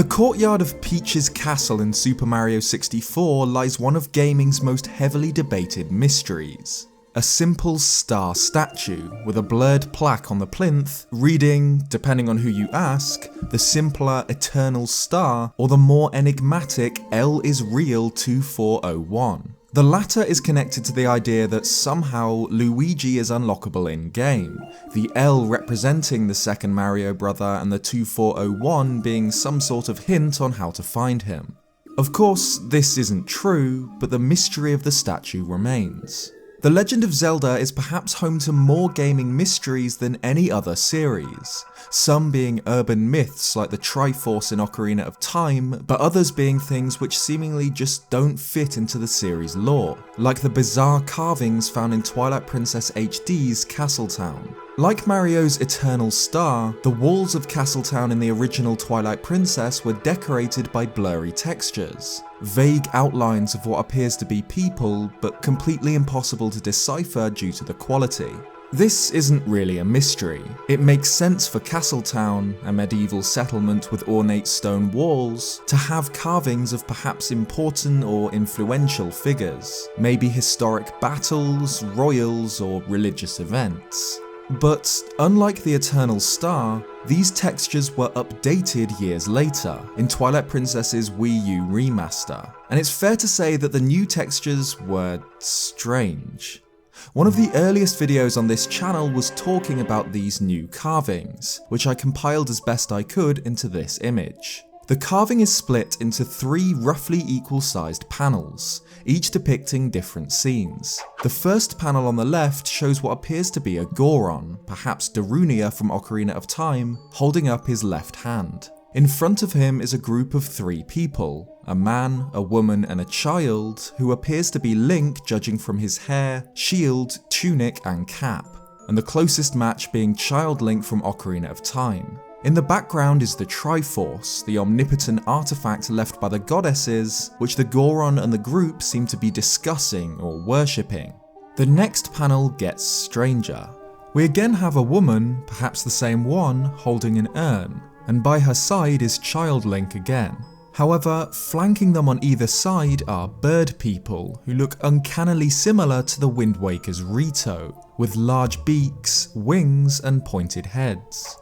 the courtyard of Peach's castle in Super Mario 64 lies one of gaming's most heavily debated mysteries. A simple star statue with a blurred plaque on the plinth reading, depending on who you ask, the simpler Eternal Star or the more enigmatic L is Real 2401. The latter is connected to the idea that somehow Luigi is unlockable in-game, the L representing the second Mario brother and the 2401 being some sort of hint on how to find him. Of course, this isn't true, but the mystery of the statue remains. The Legend of Zelda is perhaps home to more gaming mysteries than any other series, some being urban myths like the Triforce in Ocarina of Time, but others being things which seemingly just don't fit into the series lore, like the bizarre carvings found in Twilight Princess HD's Castletown. Like Mario's Eternal Star, the walls of Castletown in the original Twilight Princess were decorated by blurry textures, vague outlines of what appears to be people, but completely impossible to decipher due to the quality. This isn't really a mystery. It makes sense for Castletown, a medieval settlement with ornate stone walls, to have carvings of perhaps important or influential figures, maybe historic battles, royals, or religious events. But unlike the Eternal Star, these textures were updated years later in Twilight Princess's Wii U remaster, and it's fair to say that the new textures were strange. One of the earliest videos on this channel was talking about these new carvings, which I compiled as best I could into this image. The carving is split into 3 roughly equal-sized panels, each depicting different scenes. The first panel on the left shows what appears to be a Goron, perhaps Darunia from Ocarina of Time, holding up his left hand. In front of him is a group of 3 people, a man, a woman and a child, who appears to be Link judging from his hair, shield, tunic and cap, and the closest match being Child Link from Ocarina of Time. In the background is the Triforce, the omnipotent artifact left by the goddesses, which the Goron and the group seem to be discussing or worshipping. The next panel gets stranger. We again have a woman, perhaps the same one, holding an urn, and by her side is Child Link again. However, flanking them on either side are bird people who look uncannily similar to the Wind Waker's Rito, with large beaks, wings and pointed heads.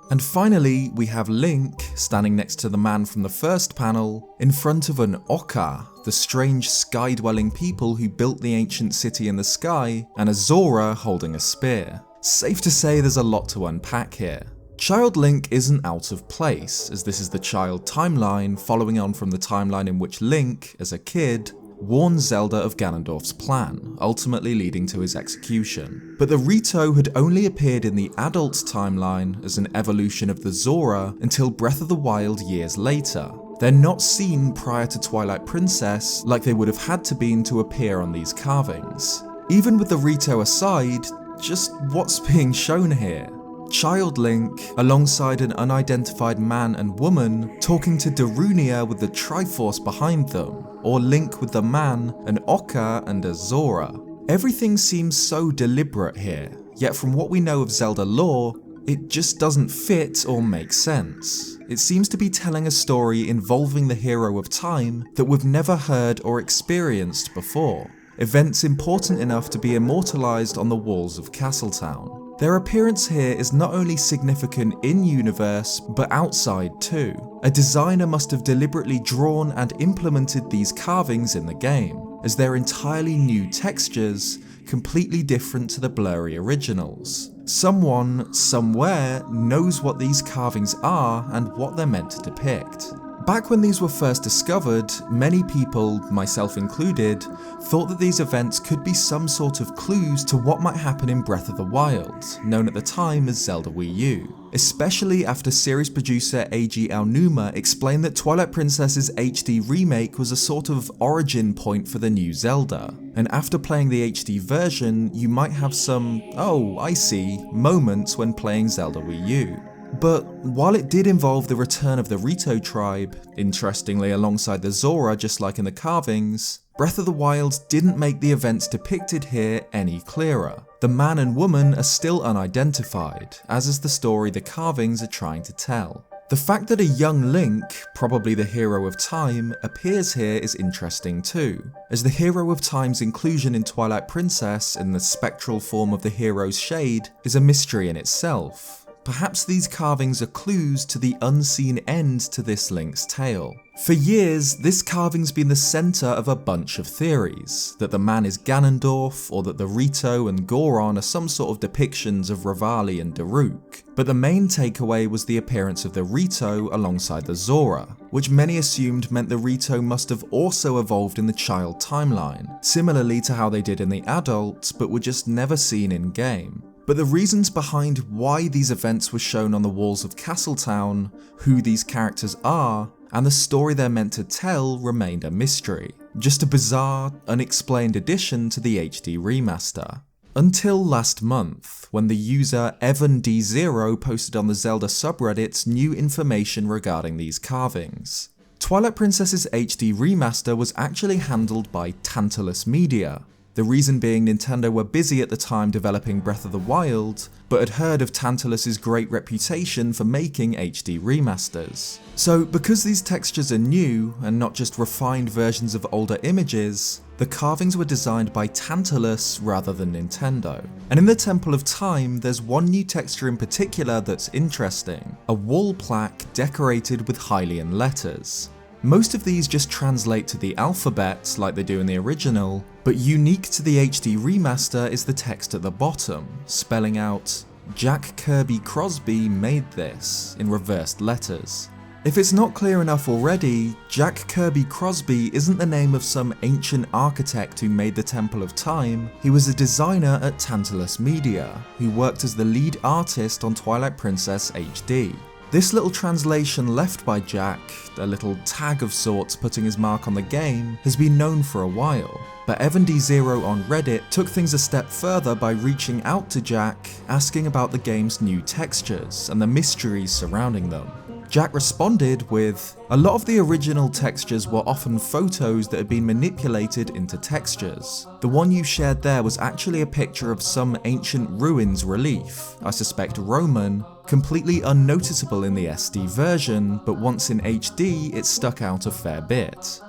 And finally, we have Link standing next to the man from the first panel, in front of an Oka, the strange sky-dwelling people who built the ancient city in the sky, and a Zora holding a spear. Safe to say there's a lot to unpack here. Child Link isn't out of place, as this is the child timeline following on from the timeline in which Link, as a kid, warned Zelda of Ganondorf's plan, ultimately leading to his execution. But the Rito had only appeared in the adult timeline as an evolution of the Zora until Breath of the Wild years later. They're not seen prior to Twilight Princess like they would have had to been to appear on these carvings. Even with the Rito aside, just what's being shown here? Child Link, alongside an unidentified man and woman, talking to Darunia with the Triforce behind them, or Link with the man, an Oka and a Zora. Everything seems so deliberate here, yet from what we know of Zelda lore, it just doesn't fit or make sense. It seems to be telling a story involving the hero of time that we've never heard or experienced before. Events important enough to be immortalized on the walls of Castletown. Their appearance here is not only significant in-universe, but outside too. A designer must have deliberately drawn and implemented these carvings in the game, as they're entirely new textures, completely different to the blurry originals. Someone, somewhere, knows what these carvings are and what they're meant to depict. Back when these were first discovered, many people, myself included, thought that these events could be some sort of clues to what might happen in Breath of the Wild, known at the time as Zelda Wii U, especially after series producer Eiji Aonuma explained that Twilight Princess's HD remake was a sort of origin point for the new Zelda, and after playing the HD version, you might have some, oh I see, moments when playing Zelda Wii U. But while it did involve the return of the Rito tribe, interestingly alongside the Zora just like in the carvings, Breath of the Wild didn't make the events depicted here any clearer. The man and woman are still unidentified, as is the story the carvings are trying to tell. The fact that a young Link, probably the Hero of Time, appears here is interesting too, as the Hero of Time's inclusion in Twilight Princess in the spectral form of the hero's shade is a mystery in itself. Perhaps these carvings are clues to the unseen end to this Link's tale. For years, this carving's been the centre of a bunch of theories, that the man is Ganondorf, or that the Rito and Goron are some sort of depictions of Revali and Daruk. But the main takeaway was the appearance of the Rito alongside the Zora, which many assumed meant the Rito must have also evolved in the child timeline, similarly to how they did in the adult, but were just never seen in-game. But the reasons behind why these events were shown on the walls of Castletown, who these characters are, and the story they're meant to tell remained a mystery. Just a bizarre, unexplained addition to the HD remaster. Until last month, when the user EvanD0 posted on the Zelda subreddit new information regarding these carvings. Twilight Princess's HD remaster was actually handled by Tantalus Media. The reason being Nintendo were busy at the time developing Breath of the Wild, but had heard of Tantalus's great reputation for making HD remasters. So because these textures are new, and not just refined versions of older images, the carvings were designed by Tantalus rather than Nintendo. And in the Temple of Time, there's one new texture in particular that's interesting, a wall plaque decorated with Hylian letters. Most of these just translate to the alphabet like they do in the original, but unique to the HD remaster is the text at the bottom, spelling out, "Jack Kirby Crosby made this," in reversed letters. If it's not clear enough already, Jack Kirby Crosby isn't the name of some ancient architect who made the Temple of Time. He was a designer at Tantalus Media, who worked as the lead artist on Twilight Princess HD. This little translation left by Jack, a little tag of sorts putting his mark on the game, has been known for a while, but EvanD0 on Reddit took things a step further by reaching out to Jack, asking about the game's new textures and the mysteries surrounding them. Jack responded with, "A lot of the original textures were often photos that had been manipulated into textures. The one you shared there was actually a picture of some ancient ruins relief, I suspect Roman, completely unnoticeable in the SD version, but once in HD it stuck out a fair bit.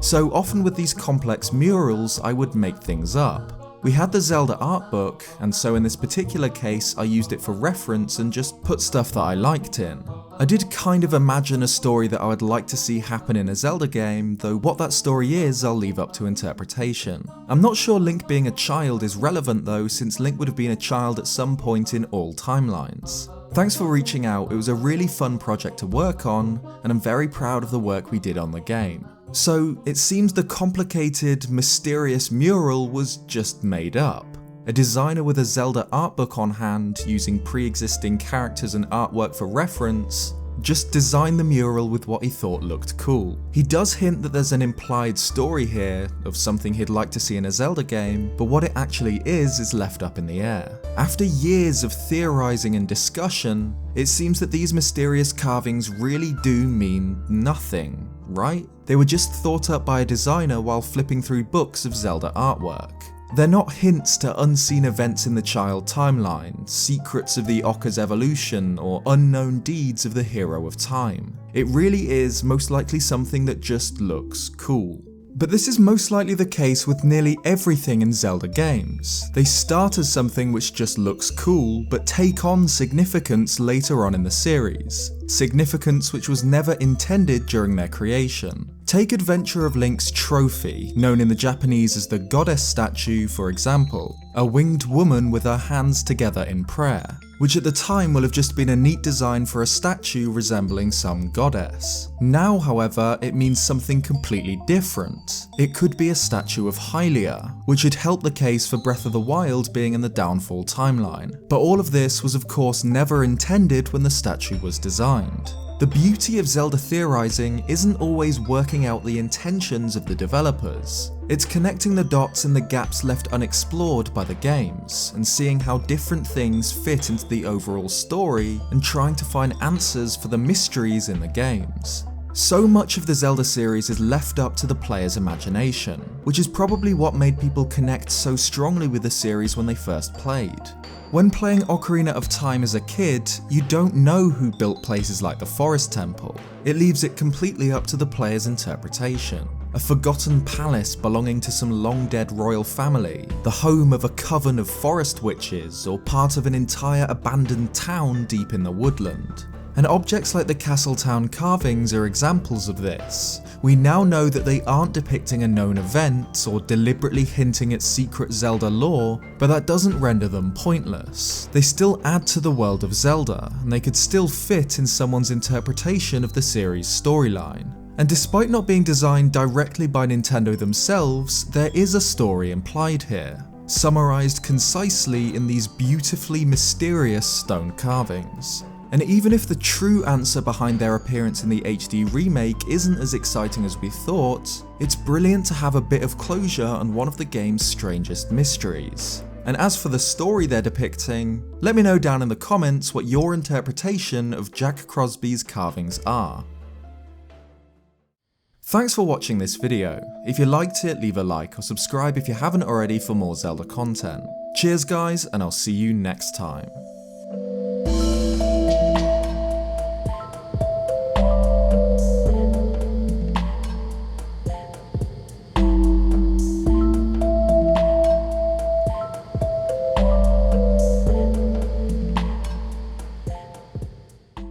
So often with these complex murals I would make things up. We had the Zelda art book, and so in this particular case I used it for reference and just put stuff that I liked in. I did kind of imagine a story that I would like to see happen in a Zelda game, though what that story is I'll leave up to interpretation. I'm not sure Link being a child is relevant though, since Link would have been a child at some point in all timelines. Thanks for reaching out, it was a really fun project to work on, and I'm very proud of the work we did on the game." So it seems the complicated, mysterious mural was just made up. A designer with a Zelda art book on hand, using pre-existing characters and artwork for reference, just designed the mural with what he thought looked cool. He does hint that there's an implied story here of something he'd like to see in a Zelda game, but what it actually is left up in the air. After years of theorizing and discussion, it seems that these mysterious carvings really do mean nothing, right? They were just thought up by a designer while flipping through books of Zelda artwork. They're not hints to unseen events in the child timeline, secrets of the Okka's evolution, or unknown deeds of the Hero of Time. It really is most likely something that just looks cool. But this is most likely the case with nearly everything in Zelda games. They start as something which just looks cool, but take on significance later on in the series. Significance which was never intended during their creation. Take Adventure of Link's trophy, known in the Japanese as the goddess statue for example, a winged woman with her hands together in prayer, which at the time will have just been a neat design for a statue resembling some goddess. Now however, it means something completely different. It could be a statue of Hylia, which would help the case for Breath of the Wild being in the Downfall timeline. But all of this was of course never intended when the statue was designed. The beauty of Zelda theorizing isn't always working out the intentions of the developers. It's connecting the dots in the gaps left unexplored by the games, and seeing how different things fit into the overall story, and trying to find answers for the mysteries in the games. So much of the Zelda series is left up to the player's imagination, which is probably what made people connect so strongly with the series when they first played. When playing Ocarina of Time as a kid, you don't know who built places like the Forest Temple. It leaves it completely up to the player's interpretation. A forgotten palace belonging to some long-dead royal family, the home of a coven of forest witches, or part of an entire abandoned town deep in the woodland. And objects like the Castletown carvings are examples of this. We now know that they aren't depicting a known event or deliberately hinting at secret Zelda lore, but that doesn't render them pointless. They still add to the world of Zelda, and they could still fit in someone's interpretation of the series' storyline. And despite not being designed directly by Nintendo themselves, there is a story implied here, summarized concisely in these beautifully mysterious stone carvings. And even if the true answer behind their appearance in the HD remake isn't as exciting as we thought, it's brilliant to have a bit of closure on one of the game's strangest mysteries. And as for the story they're depicting, let me know down in the comments what your interpretation of Jack Crosby's carvings are. Thanks for watching this video. If you liked it, leave a like or subscribe if you haven't already for more Zelda content. Cheers guys, and I'll see you next time.